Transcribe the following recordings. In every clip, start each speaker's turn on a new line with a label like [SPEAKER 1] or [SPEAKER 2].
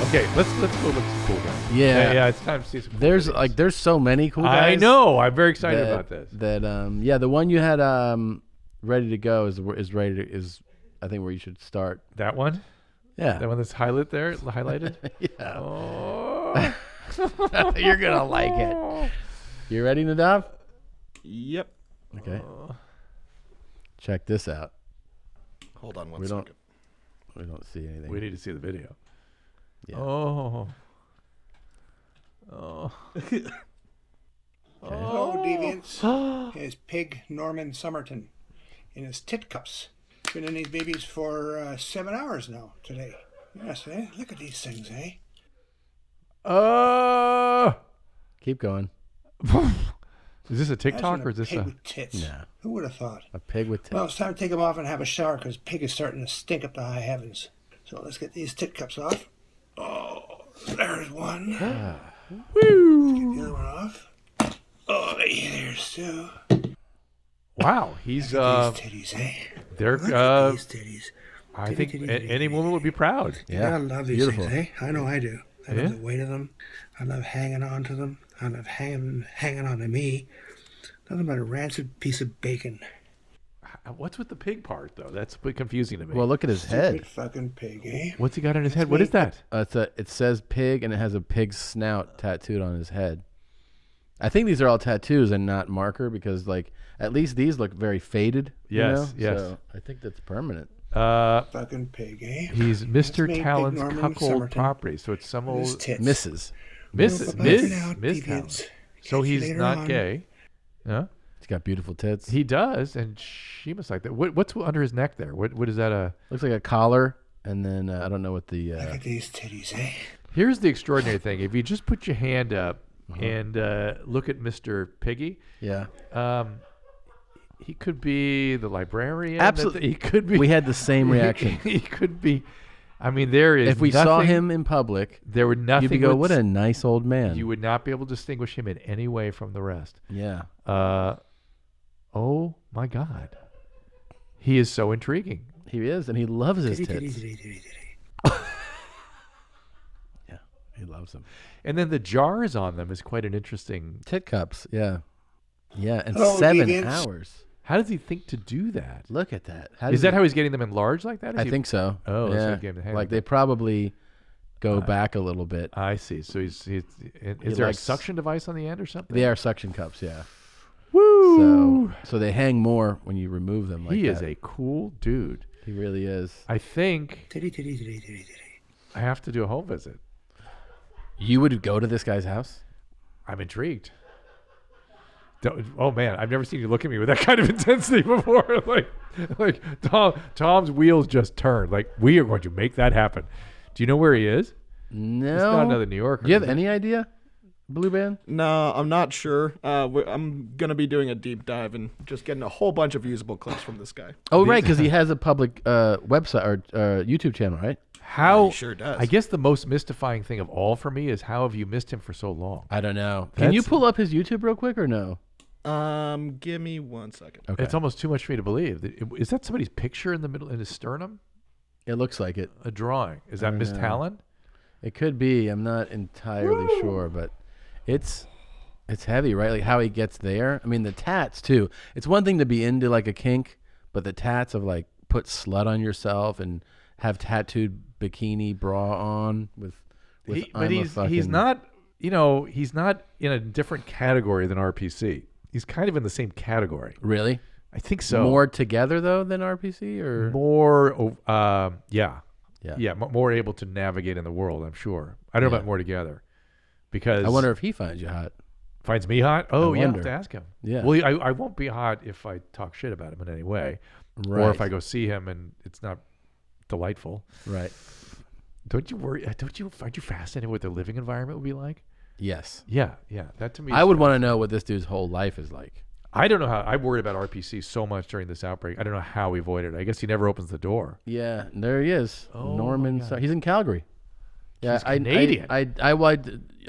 [SPEAKER 1] Okay, let's go look at some cool guys.
[SPEAKER 2] Yeah.
[SPEAKER 1] Yeah, it's time to see some cool
[SPEAKER 2] There's
[SPEAKER 1] videos.
[SPEAKER 2] there's so many cool guys.
[SPEAKER 1] I know. I'm very excited about this.
[SPEAKER 2] The one you had ready to go is I think where you should start.
[SPEAKER 1] That one?
[SPEAKER 2] Yeah.
[SPEAKER 1] That one that's highlighted?
[SPEAKER 2] Yeah.
[SPEAKER 1] Oh.
[SPEAKER 2] You're gonna like it. You ready, Nadav?
[SPEAKER 3] Yep.
[SPEAKER 2] Okay. Check this out.
[SPEAKER 3] Hold on one second.
[SPEAKER 2] We don't see anything.
[SPEAKER 1] We need to see the video.
[SPEAKER 2] Yeah.
[SPEAKER 1] Oh.
[SPEAKER 4] Hello, deviants. His pig, Norman Somerton, in his tit cups. Been in these babies for 7 hours now today. Yes, eh? Look at these things, eh?
[SPEAKER 2] Keep going.
[SPEAKER 1] Is this a TikTok or is this
[SPEAKER 4] pig
[SPEAKER 1] a...
[SPEAKER 4] with tits?
[SPEAKER 2] No.
[SPEAKER 4] Who would have thought?
[SPEAKER 2] A pig with tits.
[SPEAKER 4] Well, it's time to take them off and have a shower because pig is starting to stink up the high heavens. So let's get these tit cups off. Oh, there's one.
[SPEAKER 1] Woo!
[SPEAKER 4] Get the other one off. Oh, there's two.
[SPEAKER 1] Wow, he's
[SPEAKER 4] Look at these titties, eh?
[SPEAKER 1] they're
[SPEAKER 4] Look at these titties.
[SPEAKER 1] I think
[SPEAKER 4] Titty.
[SPEAKER 1] any woman would be proud.
[SPEAKER 2] Yeah.
[SPEAKER 4] I love these
[SPEAKER 2] Beautiful.
[SPEAKER 4] things, eh? I know I do. I
[SPEAKER 1] Yeah?
[SPEAKER 4] love the weight of them. I love hanging on to them. I love hanging on to me. Nothing but a rancid piece of bacon.
[SPEAKER 1] What's with the pig part though? That's a bit confusing to me.
[SPEAKER 2] Well, look at his head.
[SPEAKER 4] Stupid fucking pig, eh?
[SPEAKER 1] What's he got on his head? What is that?
[SPEAKER 2] It says pig and it has a pig's snout tattooed on his head. I think these are all tattoos and not marker because like at least these look very faded.
[SPEAKER 1] Yes,
[SPEAKER 2] you know?
[SPEAKER 1] yes.
[SPEAKER 2] So I think that's permanent.
[SPEAKER 4] Fucking pig, eh?
[SPEAKER 1] He's Mr.
[SPEAKER 4] me, Big
[SPEAKER 1] Talon's
[SPEAKER 4] Norman
[SPEAKER 1] cuckold
[SPEAKER 4] Somerton.
[SPEAKER 1] property. So it's some
[SPEAKER 4] His
[SPEAKER 1] old
[SPEAKER 4] tits.
[SPEAKER 2] Mrs.
[SPEAKER 1] Miss
[SPEAKER 4] Well, bye for now,
[SPEAKER 1] Miss
[SPEAKER 4] deviants.
[SPEAKER 1] Talon. So
[SPEAKER 4] Catch you
[SPEAKER 1] he's
[SPEAKER 4] later
[SPEAKER 1] not
[SPEAKER 4] on.
[SPEAKER 1] gay. Yeah.
[SPEAKER 2] He's got beautiful tits.
[SPEAKER 1] He does, and she must like that. What's under his neck there? What is that?
[SPEAKER 2] Looks like a collar, and then I don't know what the.
[SPEAKER 4] Look at these titties, eh?
[SPEAKER 1] Here's the extraordinary thing. If you just put your hand up and look at Mr. Piggy,
[SPEAKER 2] Yeah.
[SPEAKER 1] he could be the librarian.
[SPEAKER 2] Absolutely.
[SPEAKER 1] He could be.
[SPEAKER 2] We had the same reaction.
[SPEAKER 1] He could be. I mean, there is.
[SPEAKER 2] If we
[SPEAKER 1] nothing,
[SPEAKER 2] saw him in public,
[SPEAKER 1] there would nothing.
[SPEAKER 2] you'd go,
[SPEAKER 1] would
[SPEAKER 2] "What
[SPEAKER 1] s-
[SPEAKER 2] a nice old man."
[SPEAKER 1] You would not be able to distinguish him in any way from the rest.
[SPEAKER 2] Yeah.
[SPEAKER 1] Oh my God, he is so intriguing.
[SPEAKER 2] He is, and he loves his
[SPEAKER 4] Titty, titty,
[SPEAKER 2] tits.
[SPEAKER 4] titty, titty, titty.
[SPEAKER 2] Yeah, he loves them.
[SPEAKER 1] And then the jars on them is quite an interesting.
[SPEAKER 2] Tit cups. Yeah. Yeah, and
[SPEAKER 4] Hello,
[SPEAKER 2] 7
[SPEAKER 4] deviants.
[SPEAKER 2] hours.
[SPEAKER 1] How does he think to do that?
[SPEAKER 2] Look at that.
[SPEAKER 1] Is that how he's getting them enlarged like that? Is
[SPEAKER 2] I
[SPEAKER 1] he-
[SPEAKER 2] think so.
[SPEAKER 1] Oh, so
[SPEAKER 2] yeah.
[SPEAKER 1] he gave him the hand
[SPEAKER 2] Like
[SPEAKER 1] with
[SPEAKER 2] they
[SPEAKER 1] it.
[SPEAKER 2] probably go back a little bit.
[SPEAKER 1] I see. So is there
[SPEAKER 2] likes-
[SPEAKER 1] a suction device on the end or something?
[SPEAKER 2] They are suction cups. Yeah.
[SPEAKER 1] Woo!
[SPEAKER 2] So they hang more when you remove them. Like
[SPEAKER 1] He is
[SPEAKER 2] that.
[SPEAKER 1] a cool dude.
[SPEAKER 2] He really is.
[SPEAKER 1] I think
[SPEAKER 4] Titty, titty, titty, titty, titty.
[SPEAKER 1] I have to do a home visit.
[SPEAKER 2] You would go to this guy's house?
[SPEAKER 1] I'm intrigued. Oh man, I've never seen you look at me with that kind of intensity before. like Tom's wheels just turned. Like we are going to make that happen. Do you know where he is?
[SPEAKER 2] No.
[SPEAKER 1] It's not another New Yorker.
[SPEAKER 2] Do you have
[SPEAKER 1] is it?
[SPEAKER 2] any idea? Blue Band?
[SPEAKER 3] No, I'm not sure. I'm going to be doing a deep dive and just getting a whole bunch of usable clips from this guy.
[SPEAKER 2] Oh, right, because he has a public website or YouTube channel, right?
[SPEAKER 1] How?
[SPEAKER 3] He sure does.
[SPEAKER 1] I guess the most mystifying thing of all for me is how have you missed him for so long?
[SPEAKER 2] I don't know. Can you
[SPEAKER 1] That's-
[SPEAKER 2] pull up his YouTube real quick or no?
[SPEAKER 3] Give me 1 second.
[SPEAKER 2] Okay.
[SPEAKER 1] It's almost too much for me to believe. Is that somebody's picture in the middle in his sternum?
[SPEAKER 2] It looks like it.
[SPEAKER 1] A drawing. Is that Miss
[SPEAKER 2] know.
[SPEAKER 1] Talon?
[SPEAKER 2] It could be. I'm not entirely sure, but it's heavy, right? Like how he gets there. I mean, the tats too. It's one thing to be into like a kink, but the tats of like put slut on yourself and have tattooed bikini bra on with
[SPEAKER 1] But he's not. You know, he's not in a different category than RPC. He's kind of in the same category.
[SPEAKER 2] Really?
[SPEAKER 1] I think so.
[SPEAKER 2] More together though than RPC or
[SPEAKER 1] more. Yeah.
[SPEAKER 2] Yeah.
[SPEAKER 1] More able to navigate in the world. I'm sure. I don't know
[SPEAKER 2] Yeah.
[SPEAKER 1] about more together, because
[SPEAKER 2] I wonder if he finds you hot.
[SPEAKER 1] finds me hot. Oh yeah, I have
[SPEAKER 2] wonder.
[SPEAKER 1] to ask him.
[SPEAKER 2] Yeah.
[SPEAKER 1] Well, I won't be hot if I talk shit about him in any way, or
[SPEAKER 2] Right.
[SPEAKER 1] if I go see him and it's not delightful.
[SPEAKER 2] Right.
[SPEAKER 1] Don't you worry? Aren't you fascinated what their living environment would be like?
[SPEAKER 2] Yes.
[SPEAKER 1] Yeah. That to me.
[SPEAKER 2] I would want to know what this dude's whole life is like.
[SPEAKER 1] I don't know how. I worried about RPC so much during this outbreak. I don't know how he avoided it. I guess he never opens the door.
[SPEAKER 2] Yeah, and there he is.
[SPEAKER 1] Oh,
[SPEAKER 2] Norman.
[SPEAKER 1] my God.
[SPEAKER 2] He's in Calgary. Yeah,
[SPEAKER 1] He's Canadian.
[SPEAKER 2] I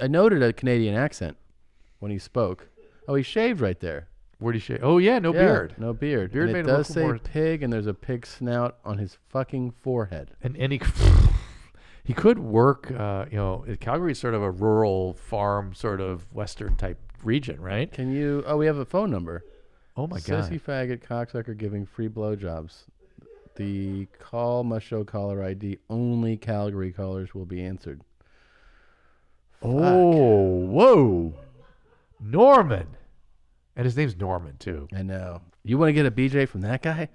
[SPEAKER 2] noted a Canadian accent when he spoke. Oh, he shaved right there.
[SPEAKER 1] Where'd he shave? Oh yeah, no
[SPEAKER 2] Yeah,
[SPEAKER 1] beard.
[SPEAKER 2] No beard.
[SPEAKER 1] Beard
[SPEAKER 2] And
[SPEAKER 1] made
[SPEAKER 2] it
[SPEAKER 1] him
[SPEAKER 2] does
[SPEAKER 1] look
[SPEAKER 2] say
[SPEAKER 1] more-
[SPEAKER 2] pig, and there's a pig snout on his fucking forehead.
[SPEAKER 1] And he He could work. Calgary's sort of a rural farm, sort of western type region, right?
[SPEAKER 2] Can you? Oh, we have a phone number.
[SPEAKER 1] Oh my God.
[SPEAKER 2] Sissy faggot cocksucker giving free blowjobs. The call must show caller ID. Only Calgary callers will be answered.
[SPEAKER 1] Oh, whoa, Norman, and his name's Norman too.
[SPEAKER 2] I know. You want to get a BJ from that guy?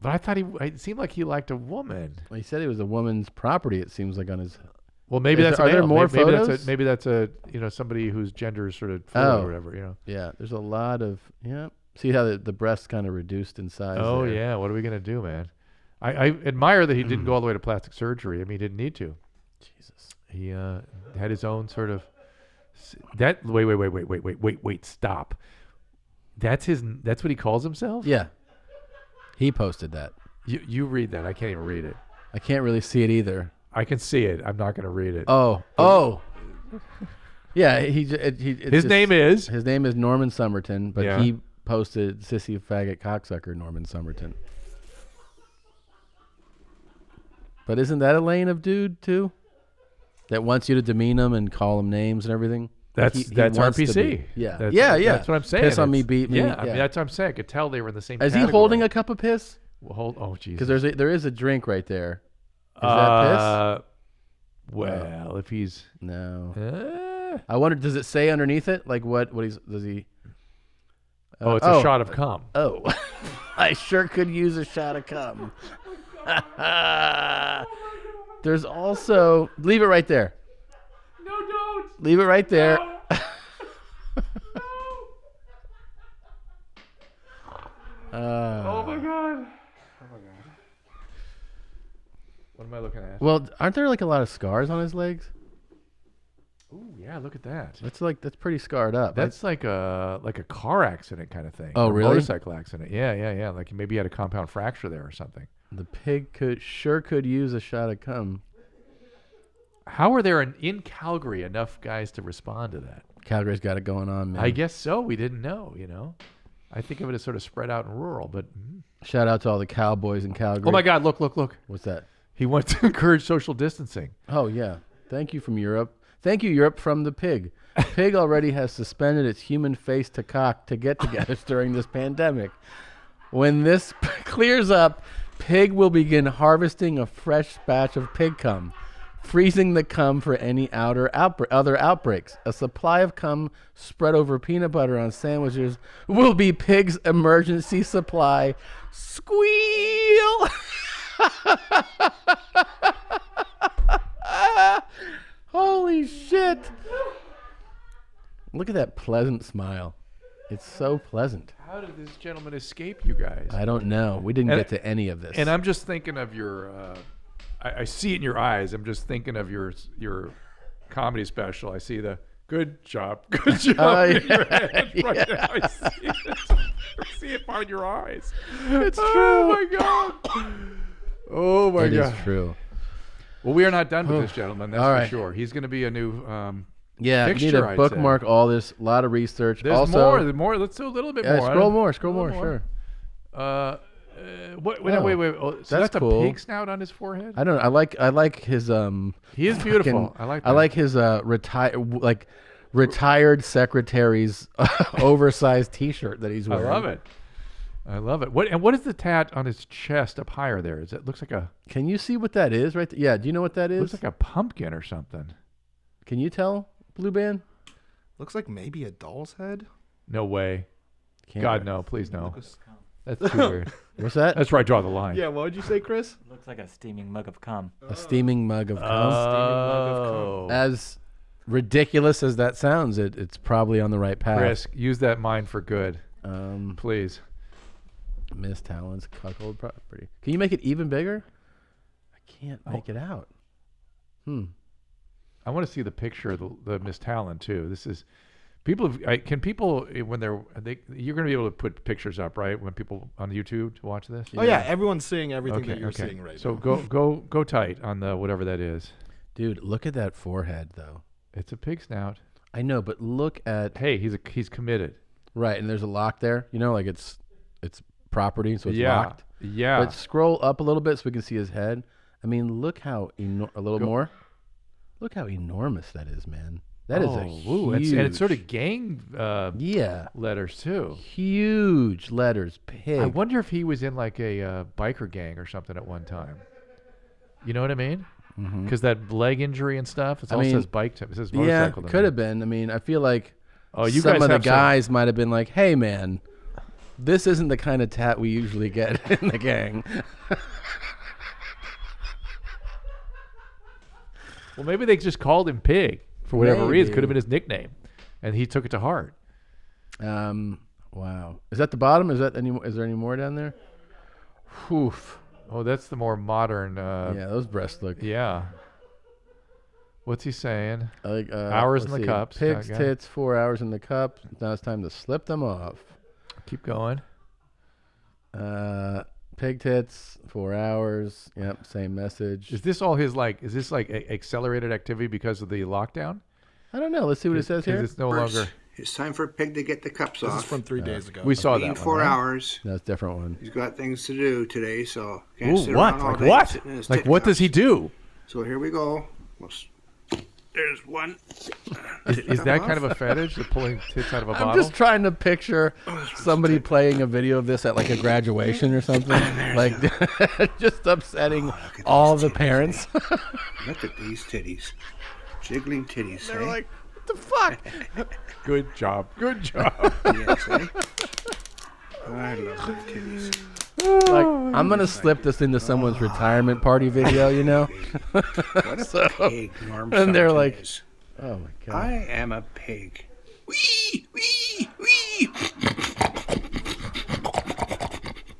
[SPEAKER 1] But I thought it seemed like he liked a woman.
[SPEAKER 2] Well, he said it was a woman's property. It seems like on his.
[SPEAKER 1] Well, maybe that's
[SPEAKER 2] Are there
[SPEAKER 1] male.
[SPEAKER 2] more
[SPEAKER 1] maybe
[SPEAKER 2] photos?
[SPEAKER 1] Maybe that's a somebody whose gender is sort of fluid or whatever.
[SPEAKER 2] Yeah, there's a lot of See how the breast's kind of reduced in size.
[SPEAKER 1] Oh
[SPEAKER 2] there.
[SPEAKER 1] yeah, what are we gonna do, man? I admire that he didn't go all the way to plastic surgery. I mean, he didn't need to.
[SPEAKER 2] Jesus.
[SPEAKER 1] He had his own sort of that. Wait, stop. That's what he calls himself.
[SPEAKER 2] Yeah. He posted that.
[SPEAKER 1] You read that. I can't even read it.
[SPEAKER 2] I can't really see it either.
[SPEAKER 1] I can see it. I'm not going to read it.
[SPEAKER 2] Oh. Yeah,
[SPEAKER 1] His name is
[SPEAKER 2] Norman Somerton, but
[SPEAKER 1] Yeah.
[SPEAKER 2] he posted sissy faggot cocksucker Norman Somerton. But isn't that a lane of dude too? That wants you to demean him and call him names and everything.
[SPEAKER 1] That's
[SPEAKER 2] He wants to
[SPEAKER 1] RPC.
[SPEAKER 2] be. Yeah.
[SPEAKER 1] That's,
[SPEAKER 2] Yeah.
[SPEAKER 1] That's what I'm saying.
[SPEAKER 2] Piss on me,
[SPEAKER 1] It's-
[SPEAKER 2] beat me.
[SPEAKER 1] Yeah, I mean, that's what I'm saying. I could tell they were in the same.
[SPEAKER 2] Is he
[SPEAKER 1] category.
[SPEAKER 2] holding a cup of piss?
[SPEAKER 1] Well, oh, Jesus.
[SPEAKER 2] Because there is a drink right there. Is that piss?
[SPEAKER 1] Well, if he's
[SPEAKER 2] No. I wonder. Does it say underneath it like what does he?
[SPEAKER 1] it's a shot of cum.
[SPEAKER 2] Oh, I sure could use a shot of cum. There's also leave it right there.
[SPEAKER 1] No, don't.
[SPEAKER 2] Leave it right there.
[SPEAKER 1] Oh my god. What am I looking at?
[SPEAKER 2] Well, aren't there like a lot of scars on his legs?
[SPEAKER 1] Ooh, yeah. Look at that.
[SPEAKER 2] That's pretty scarred up.
[SPEAKER 1] That's like a car accident kind of thing.
[SPEAKER 2] Oh,
[SPEAKER 1] Or
[SPEAKER 2] really?
[SPEAKER 1] Motorcycle accident. Yeah. Like maybe he had a compound fracture there or something.
[SPEAKER 2] The pig could use a shot of cum.
[SPEAKER 1] How are there in Calgary enough guys to respond to that?
[SPEAKER 2] Calgary's got it going on, man.
[SPEAKER 1] I guess so. We didn't know. I think of it as sort of spread out and rural, but
[SPEAKER 2] Shout out to all the cowboys in Calgary.
[SPEAKER 1] oh my God! Look!
[SPEAKER 2] What's that?
[SPEAKER 1] He wants to encourage social distancing.
[SPEAKER 2] Oh yeah. Thank you from Europe. Thank you, Europe, from the pig. Pig already has suspended its human face to cock to get-togethers during this pandemic. When this clears up, Pig will begin harvesting a fresh batch of pig cum, freezing the cum for any other outbreaks. A supply of cum spread over peanut butter on sandwiches will be Pig's emergency supply. Squeal! Holy shit! Look at that pleasant smile. It's so pleasant.
[SPEAKER 1] How did this gentleman escape you guys?
[SPEAKER 2] I don't know. We didn't get to any of this.
[SPEAKER 1] And I'm just thinking of your. I see it in your eyes. I'm just thinking of your comedy special. I see the good job in your head right now. I see it. I see it behind your eyes.
[SPEAKER 2] It's true.
[SPEAKER 1] Oh my God. Oh my
[SPEAKER 2] It
[SPEAKER 1] God.
[SPEAKER 2] is true.
[SPEAKER 1] Well, we are not done with this gentleman. That's
[SPEAKER 2] All
[SPEAKER 1] for
[SPEAKER 2] right.
[SPEAKER 1] sure. He's going to be a new.
[SPEAKER 2] Yeah, you need
[SPEAKER 1] fixture,
[SPEAKER 2] to
[SPEAKER 1] I'd
[SPEAKER 2] bookmark
[SPEAKER 1] say.
[SPEAKER 2] all this. A lot of research.
[SPEAKER 1] There's
[SPEAKER 2] also,
[SPEAKER 1] more. More. Let's do a little bit
[SPEAKER 2] yeah,
[SPEAKER 1] more.
[SPEAKER 2] scroll more. Scroll
[SPEAKER 1] a
[SPEAKER 2] more.
[SPEAKER 1] little more.
[SPEAKER 2] Sure.
[SPEAKER 1] Wait. Oh, so
[SPEAKER 2] That's
[SPEAKER 1] that's
[SPEAKER 2] cool.
[SPEAKER 1] a pig snout on his forehead.
[SPEAKER 2] I don't know. I like his
[SPEAKER 1] He is beautiful. I like that.
[SPEAKER 2] I like his retired secretary's oversized T-shirt that he's
[SPEAKER 1] I
[SPEAKER 2] wearing.
[SPEAKER 1] love it. I love it. What is the tat on his chest up higher there? Is it looks like a
[SPEAKER 2] Can you see what that is right there? Yeah. Do you know what that is?
[SPEAKER 1] looks like a pumpkin or something?
[SPEAKER 2] Can you tell, Blue Band?
[SPEAKER 3] Looks like maybe a doll's head.
[SPEAKER 1] No way.
[SPEAKER 2] Can't
[SPEAKER 1] God
[SPEAKER 2] right.
[SPEAKER 1] no, please no.
[SPEAKER 3] Looks-
[SPEAKER 1] That's too weird.
[SPEAKER 2] What's that?
[SPEAKER 1] That's where I draw the line.
[SPEAKER 3] Yeah, what would you say, Chris?
[SPEAKER 5] Looks like a steaming mug of cum.
[SPEAKER 2] A steaming mug of cum.
[SPEAKER 1] Oh,
[SPEAKER 2] As ridiculous as that sounds, it's probably on the right path.
[SPEAKER 1] Chris, use that mind for good,
[SPEAKER 2] Um,
[SPEAKER 1] please.
[SPEAKER 2] Miss Talon's cuckold property. Can you make it even bigger? I can't make it out.
[SPEAKER 1] I want to see the picture of the Miss Talon too. This is people. Can people when you're going to be able to put pictures up, right? When people on YouTube to watch this.
[SPEAKER 3] Oh yeah, everyone's seeing everything that you're seeing right
[SPEAKER 1] So
[SPEAKER 3] now.
[SPEAKER 1] go tight on the whatever that is.
[SPEAKER 2] Dude, look at that forehead, though.
[SPEAKER 1] It's a pig snout.
[SPEAKER 2] I know, but look at
[SPEAKER 1] Hey, he's committed.
[SPEAKER 2] right, and there's a lock there. You know, like it's property, so it's
[SPEAKER 1] Yeah,
[SPEAKER 2] locked.
[SPEAKER 1] yeah.
[SPEAKER 2] But scroll up a little bit so we can see his head. I mean, look how a little more. Look how enormous that is, man. That is a
[SPEAKER 1] ooh,
[SPEAKER 2] huge.
[SPEAKER 1] and it's sort of gang
[SPEAKER 2] yeah,
[SPEAKER 1] letters too.
[SPEAKER 2] huge letters. Pig.
[SPEAKER 1] I wonder if he was in like a biker gang or something at one time. You know what I mean? Because that leg injury and stuff. It also
[SPEAKER 2] mean,
[SPEAKER 1] says bike. It says
[SPEAKER 2] yeah,
[SPEAKER 1] motorcycle.
[SPEAKER 2] could have been. I mean, I feel like
[SPEAKER 1] You
[SPEAKER 2] some
[SPEAKER 1] guys
[SPEAKER 2] of the
[SPEAKER 1] have some-
[SPEAKER 2] guys might have been like, "Hey, man, this isn't the kind of tat we usually get in the gang."
[SPEAKER 1] Well, maybe they just called him Pig for whatever reason. Could have
[SPEAKER 2] Maybe.
[SPEAKER 1] been his nickname, and he took it to heart.
[SPEAKER 2] Wow. Is that the bottom? Is there any more down there? Whew.
[SPEAKER 1] Oh, that's the more modern.
[SPEAKER 2] Yeah, those breasts look.
[SPEAKER 1] Yeah. What's he saying?
[SPEAKER 2] Like,
[SPEAKER 1] Hours in
[SPEAKER 2] let's
[SPEAKER 1] the
[SPEAKER 2] see.
[SPEAKER 1] cups.
[SPEAKER 2] Pig's
[SPEAKER 1] Okay.
[SPEAKER 2] tits, 4 hours in the cup. Now it's time to slip them off.
[SPEAKER 1] Keep going.
[SPEAKER 2] Pig tits, 4 hours. Yep, same message.
[SPEAKER 1] Is this all his like? Is this like accelerated activity because of the lockdown?
[SPEAKER 2] I don't know. Let's see what it says here.
[SPEAKER 1] Because it's no
[SPEAKER 4] First,
[SPEAKER 1] longer.
[SPEAKER 4] It's time for Pig to get the cups
[SPEAKER 3] This
[SPEAKER 4] off.
[SPEAKER 3] is from 3 days ago.
[SPEAKER 1] We saw
[SPEAKER 4] Been
[SPEAKER 1] that
[SPEAKER 4] 4
[SPEAKER 1] one. Right?
[SPEAKER 4] hours.
[SPEAKER 2] That's a different one.
[SPEAKER 4] He's got things to do today, so can't
[SPEAKER 1] Ooh,
[SPEAKER 4] sit
[SPEAKER 1] what?
[SPEAKER 4] around all
[SPEAKER 1] Like
[SPEAKER 4] day
[SPEAKER 1] what?
[SPEAKER 4] sitting in his
[SPEAKER 1] Like
[SPEAKER 4] tit
[SPEAKER 1] what does he
[SPEAKER 4] cups.
[SPEAKER 1] do?
[SPEAKER 4] So here we go. There's one.
[SPEAKER 1] Is that kind of a fetish, the pulling tits out of a
[SPEAKER 2] I'm
[SPEAKER 1] bottle?
[SPEAKER 2] just trying to picture somebody playing a video of this at like a graduation or something. Like just upsetting
[SPEAKER 4] at
[SPEAKER 2] all
[SPEAKER 4] these
[SPEAKER 2] the parents.
[SPEAKER 4] Look at these titties. Jiggling titties,
[SPEAKER 2] They're
[SPEAKER 4] eh?
[SPEAKER 2] like, what the fuck?
[SPEAKER 1] Good job. Good job.
[SPEAKER 4] Yes, eh? I love the titties.
[SPEAKER 2] Like, I'm gonna slip this into someone's retirement party video, you know?
[SPEAKER 4] What a
[SPEAKER 2] So-
[SPEAKER 4] pig Norm
[SPEAKER 2] and they're
[SPEAKER 4] Somerton
[SPEAKER 2] like-
[SPEAKER 4] is.
[SPEAKER 2] Oh my god.
[SPEAKER 4] I am a pig. Wee, wee, wee.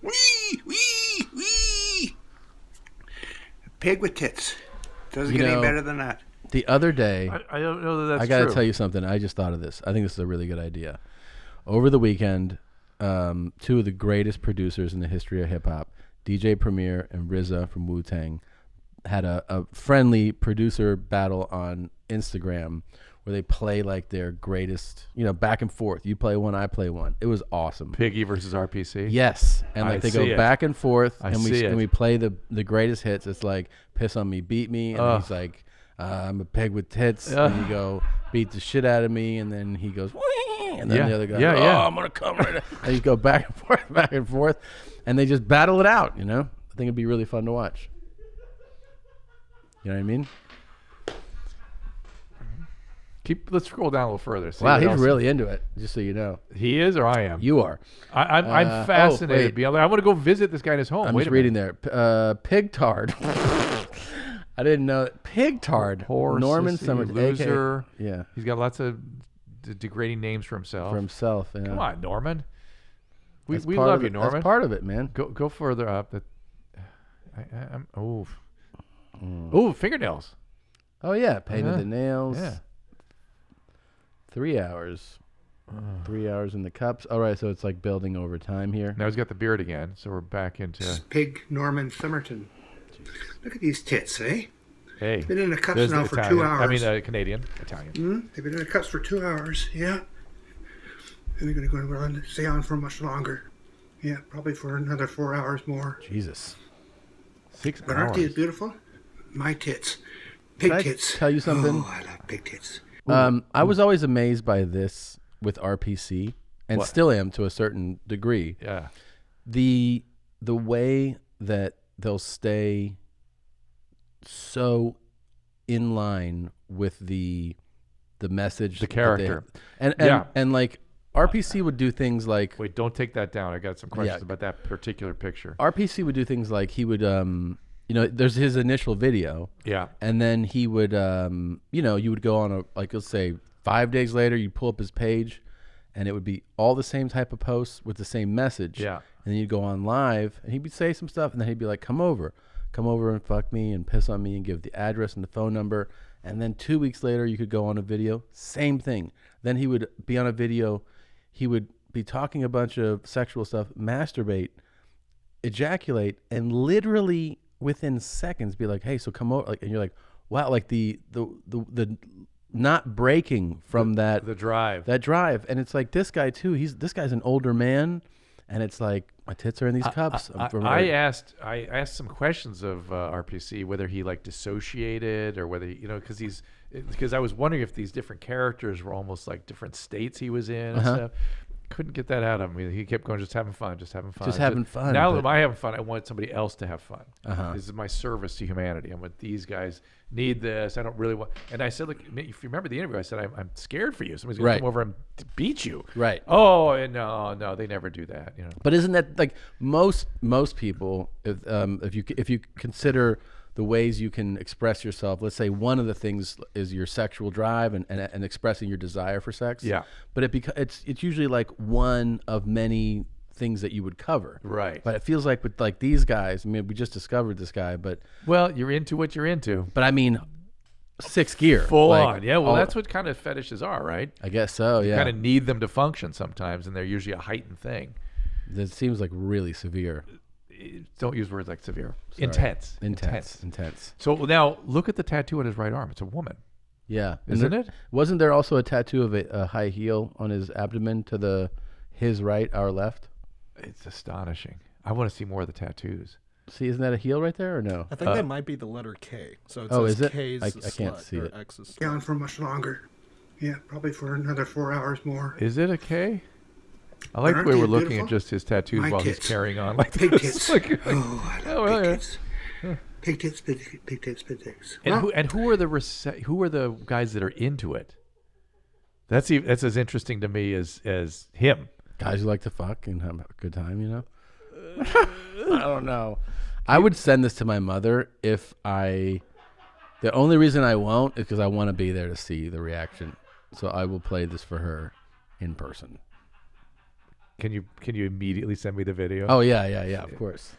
[SPEAKER 4] Wee, wee, wee. A pig with tits. Doesn't
[SPEAKER 2] You
[SPEAKER 4] get any
[SPEAKER 2] know,
[SPEAKER 4] better than that.
[SPEAKER 2] The other day,
[SPEAKER 1] I don't know that that's
[SPEAKER 2] I gotta
[SPEAKER 1] true.
[SPEAKER 2] tell you something. I just thought of this. I think this is a really good idea. Over the weekend, two of the greatest producers in the history of hip hop, DJ Premier and RZA from Wu-Tang, had a friendly producer battle on Instagram where they play like their greatest, back and forth. You play one, I play one. It was awesome.
[SPEAKER 1] Piggy versus RPC.
[SPEAKER 2] Yes, and
[SPEAKER 1] I
[SPEAKER 2] like they
[SPEAKER 1] see
[SPEAKER 2] go
[SPEAKER 1] it.
[SPEAKER 2] back and forth,
[SPEAKER 1] I
[SPEAKER 2] and
[SPEAKER 1] see it.
[SPEAKER 2] we play the greatest hits. It's like "Piss on Me, Beat Me," and
[SPEAKER 1] Ugh.
[SPEAKER 2] he's like, "I'm a pig with tits," and you go, "Beat the shit out of me," and then he goes, "Wee," and then
[SPEAKER 1] Yeah.
[SPEAKER 2] the other guy,
[SPEAKER 1] Yeah,
[SPEAKER 2] "Oh,
[SPEAKER 1] yeah.
[SPEAKER 2] I'm gonna come right," now." And you go back and forth, and they just battle it out. I think it'd be really fun to watch. You know what I mean?
[SPEAKER 1] Let's scroll down a little further. See
[SPEAKER 2] Wow,
[SPEAKER 1] what
[SPEAKER 2] he's
[SPEAKER 1] else-
[SPEAKER 2] really into it. Just so you know,
[SPEAKER 1] He is, or I am.
[SPEAKER 2] you are.
[SPEAKER 1] I'm fascinated.
[SPEAKER 2] wait.
[SPEAKER 1] Beyond that. I want to go visit this guy in his home.
[SPEAKER 2] I'm
[SPEAKER 1] Wait
[SPEAKER 2] just
[SPEAKER 1] a minute.
[SPEAKER 2] reading there. Pigtard. I didn't know that. Pigtard.
[SPEAKER 1] Poor
[SPEAKER 2] Norman
[SPEAKER 1] sissy
[SPEAKER 2] Somerton.
[SPEAKER 1] loser.
[SPEAKER 2] Yeah,
[SPEAKER 1] He's got lots of degrading names for himself.
[SPEAKER 2] for himself. Yeah.
[SPEAKER 1] Come on, Norman. We
[SPEAKER 2] That's
[SPEAKER 1] we
[SPEAKER 2] part
[SPEAKER 1] love
[SPEAKER 2] of
[SPEAKER 1] you,
[SPEAKER 2] it.
[SPEAKER 1] Norman.
[SPEAKER 2] That's part of it, man.
[SPEAKER 1] Go further up. Oh, fingernails.
[SPEAKER 2] Oh yeah, painted
[SPEAKER 1] Uh-huh.
[SPEAKER 2] the nails.
[SPEAKER 1] Yeah.
[SPEAKER 2] 3 hours. 3 hours in the cups. All right, so it's like building over time here.
[SPEAKER 1] Now he's got the beard again, so we're back into.
[SPEAKER 4] Pig Norman Somerton. Look at these tits, eh?
[SPEAKER 1] Hey,
[SPEAKER 4] Been in the cups
[SPEAKER 1] there's
[SPEAKER 4] now
[SPEAKER 1] the
[SPEAKER 4] for
[SPEAKER 1] Italian.
[SPEAKER 4] 2 hours.
[SPEAKER 1] I mean, Canadian, Italian.
[SPEAKER 4] They've been in the cups for 2 hours, yeah. And they're going to go on, stay on for much longer. Yeah, probably for another 4 hours more.
[SPEAKER 2] Jesus.
[SPEAKER 1] 6
[SPEAKER 4] But aren't
[SPEAKER 1] hours.
[SPEAKER 4] these beautiful? My tits. Pig
[SPEAKER 2] Can I
[SPEAKER 4] tits.
[SPEAKER 2] tell you something?
[SPEAKER 4] Oh, I love pig tits.
[SPEAKER 2] I was always amazed by this with RPC, and
[SPEAKER 1] What?
[SPEAKER 2] still am to a certain degree.
[SPEAKER 1] Yeah.
[SPEAKER 2] The way that they'll stay so in line with the message,
[SPEAKER 1] The
[SPEAKER 2] that they
[SPEAKER 1] character.
[SPEAKER 2] have.
[SPEAKER 1] Yeah.
[SPEAKER 2] And like RPC would do things like
[SPEAKER 1] Wait, don't take that down. I got some questions
[SPEAKER 2] Yeah.
[SPEAKER 1] about that particular picture.
[SPEAKER 2] RPC would do things like he would there's his initial video,
[SPEAKER 1] Yeah.
[SPEAKER 2] and then he would you would go on let's say 5 days later, you'd pull up his page, and it would be all the same type of posts with the same message.
[SPEAKER 1] Yeah.
[SPEAKER 2] And then you'd go on live, and he'd say some stuff, and then he'd be like, come over and fuck me and piss on me and give the address and the phone number. And then 2 weeks later, you could go on a video, same thing. Then he would be on a video, he would be talking a bunch of sexual stuff, masturbate, ejaculate, and literally within seconds be like, hey, so come over. And you're like, wow, like the not breaking from
[SPEAKER 1] The drive.
[SPEAKER 2] that drive. And it's like this guy too, this guy's an older man, and it's like My tits are in these cups.
[SPEAKER 1] I asked some questions of RPC whether he like dissociated or whether because I was wondering if these different characters were almost like different states he was in and stuff. Couldn't get that out of him. He kept going, just having fun. Now that I'm having fun, I want somebody else to have fun. This is my service to humanity. I want these guys need this. I don't really want. And I said, look, if you remember the interview, I said, I'm scared for you. Somebody's going to come over and beat you.
[SPEAKER 2] Right.
[SPEAKER 1] Oh, and no, they never do that.
[SPEAKER 2] But isn't that like most people? If you consider the ways you can express yourself, let's say one of the things is your sexual drive and expressing your desire for sex.
[SPEAKER 1] Yeah.
[SPEAKER 2] But it's usually like one of many things that you would cover.
[SPEAKER 1] Right.
[SPEAKER 2] But it feels like with like these guys, I mean, we just discovered this guy, but
[SPEAKER 1] well, you're into what you're into.
[SPEAKER 2] But I mean, sixth gear.
[SPEAKER 1] Full on. Yeah, well, that's what kind of fetishes are, right?
[SPEAKER 2] I guess so, yeah.
[SPEAKER 1] You kind of need them to function sometimes, and they're usually a heightened thing.
[SPEAKER 2] It seems like really severe.
[SPEAKER 1] Don't use words like severe.
[SPEAKER 2] Sorry.
[SPEAKER 1] Intense. So now look at the tattoo on his right arm. It's a woman.
[SPEAKER 2] Yeah.
[SPEAKER 1] Isn't it?
[SPEAKER 2] Wasn't there also a tattoo of a high heel on his abdomen to his right, our left?
[SPEAKER 1] It's astonishing. I want to see more of the tattoos.
[SPEAKER 2] See, isn't that a heel right there or no?
[SPEAKER 3] I think that might be the letter K. So it
[SPEAKER 2] is
[SPEAKER 3] says
[SPEAKER 2] it?
[SPEAKER 3] K's
[SPEAKER 2] I can't see it.
[SPEAKER 3] X's.
[SPEAKER 4] Down for much longer. Yeah, probably for another 4 hours more.
[SPEAKER 1] Is it a K? I like the way we're looking at just his tattoos while he's carrying on like
[SPEAKER 4] Pig
[SPEAKER 1] this.
[SPEAKER 4] tits. I love pig tits. Pig tits, pig tits.
[SPEAKER 1] And who are the guys that are into it? That's as interesting to me as him.
[SPEAKER 2] Guys who like to fuck and have a good time, I don't know. I would send this to my mother the only reason I won't is because I want to be there to see the reaction. So I will play this for her in person.
[SPEAKER 1] Can you immediately send me the video?
[SPEAKER 2] Oh yeah, of course.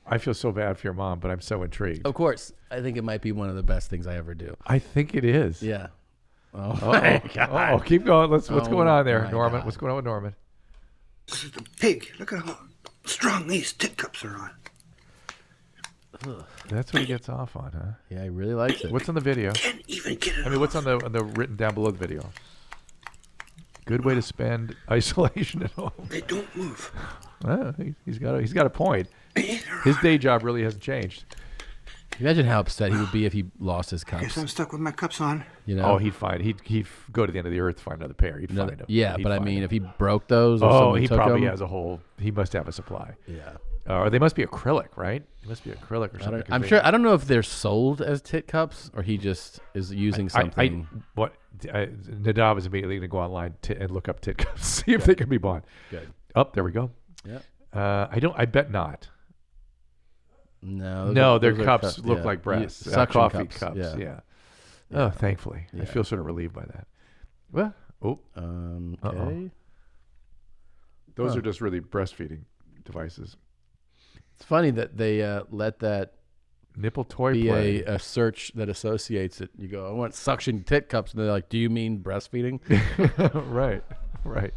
[SPEAKER 1] I feel so bad for your mom, but I'm so intrigued.
[SPEAKER 2] Of course. I think it might be one of the best things I ever do.
[SPEAKER 1] I think it is.
[SPEAKER 2] Yeah. Oh my God.
[SPEAKER 1] Oh, keep going. What's going on there, Norman?
[SPEAKER 2] God.
[SPEAKER 1] What's going on with Norman?
[SPEAKER 4] This is the pig. Look at how strong these tit cups are on.
[SPEAKER 1] That's what he gets off on, huh?
[SPEAKER 2] Yeah, he really likes it.
[SPEAKER 1] What's on the video?
[SPEAKER 4] Can't even get it
[SPEAKER 1] I mean, what's on the written down below the video? Good way to spend isolation at home.
[SPEAKER 4] They don't move.
[SPEAKER 1] Well, he's got a point. His day job really hasn't changed.
[SPEAKER 2] Imagine how upset he would be if he lost his
[SPEAKER 4] Guess
[SPEAKER 2] cups.
[SPEAKER 4] I'm stuck with my cups on.
[SPEAKER 1] Oh, he'd go to the end of the earth to find another pair. He'd find them.
[SPEAKER 2] Yeah,
[SPEAKER 1] He'd
[SPEAKER 2] but I
[SPEAKER 1] find
[SPEAKER 2] mean,
[SPEAKER 1] them.
[SPEAKER 2] if he broke those, or
[SPEAKER 1] Oh,
[SPEAKER 2] somebody
[SPEAKER 1] he
[SPEAKER 2] took
[SPEAKER 1] probably
[SPEAKER 2] them,
[SPEAKER 1] has a whole. He must have a supply.
[SPEAKER 2] Yeah.
[SPEAKER 1] Or they must be acrylic, right? It must be acrylic or something.
[SPEAKER 2] I'm sure. I don't know if they're sold as tit cups or he just is using something.
[SPEAKER 1] Nadav is immediately going to go online and look up tit cups, see if they can be bought.
[SPEAKER 2] Good.
[SPEAKER 1] Oh, there we go.
[SPEAKER 2] Yeah.
[SPEAKER 1] I bet not.
[SPEAKER 2] No,
[SPEAKER 1] their cups look like breasts.
[SPEAKER 2] Suction
[SPEAKER 1] Coffee
[SPEAKER 2] cups.
[SPEAKER 1] cups.
[SPEAKER 2] Yeah.
[SPEAKER 1] Oh, thankfully, I
[SPEAKER 2] Yeah.
[SPEAKER 1] feel sort of relieved by that. Well,
[SPEAKER 2] Okay.
[SPEAKER 1] Those are just really breastfeeding devices.
[SPEAKER 2] It's funny that they let that
[SPEAKER 1] Nipple toy
[SPEAKER 2] be
[SPEAKER 1] play.
[SPEAKER 2] a search that associates it. You go, I want suction tit cups, and they're like, do you mean breastfeeding?
[SPEAKER 1] Right.